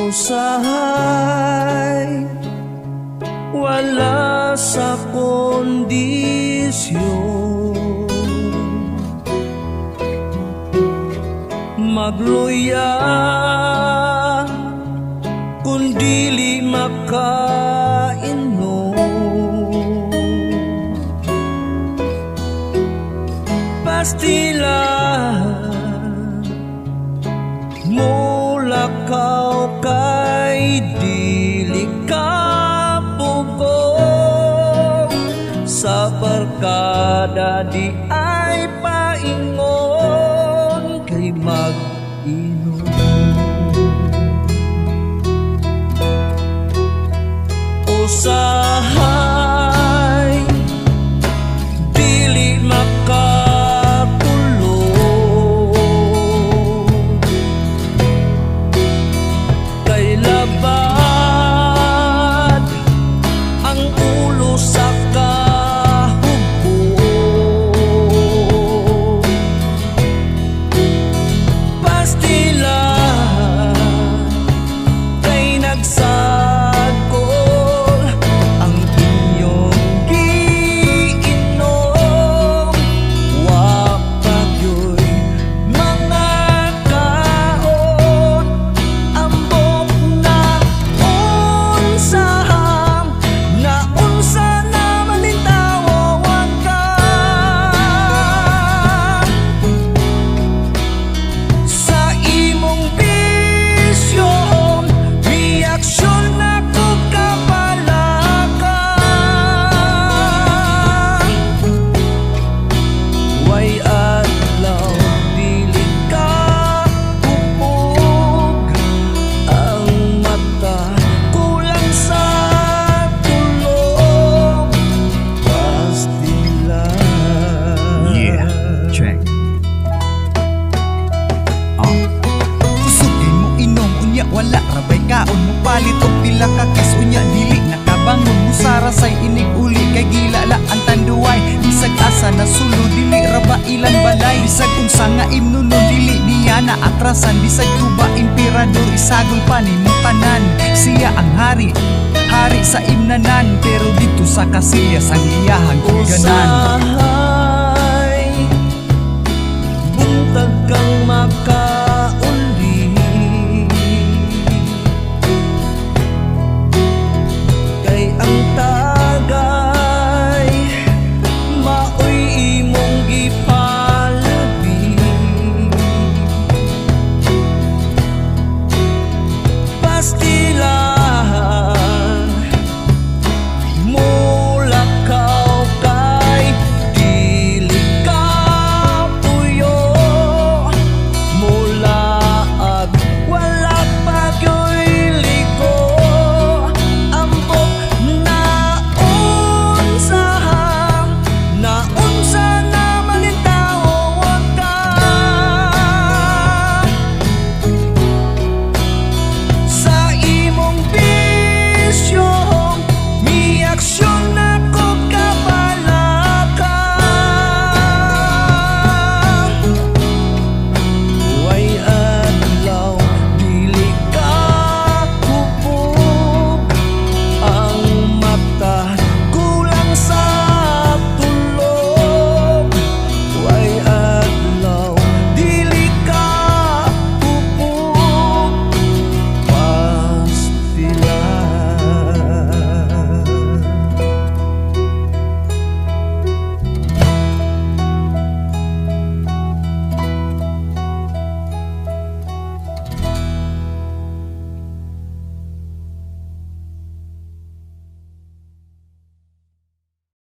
Usahay wala sa kondisyon, magluya kundili makainom, pastila mula kau kay dili ka pugong, sa barkada di ay paingon kay mag-inom. Usahay dili makatulog, kay labad ang ulo sa kahubog, pastila kay nagsagol ang inyong giinom, wa pagyoy mga kaon, ambok na unsaham na unsa na malintawan ka, sa imong bisyon reaksyon na ko kapalaka, way adlaw dili ka upog, ang mata kulang sa tulog, pastila. Yeah, check. Kusugin mo inom, unya wala rabay kaon mo palit og pila ka kes, unya dili nakabangon mo sara say inig uli kay gilala ang tanduay, bisag asa na sulo dili raba ilang balay, bisag unsa nga imnunon dili niya na atrasan, bisag tuba emperador isagol pa nimo tanan, siya ang hari sa imnanan, pero dito sa kasilya sang iyahang kuganan. Usahay buntag kang makauli, kay ang tagay maoy imong gipalabi, pastila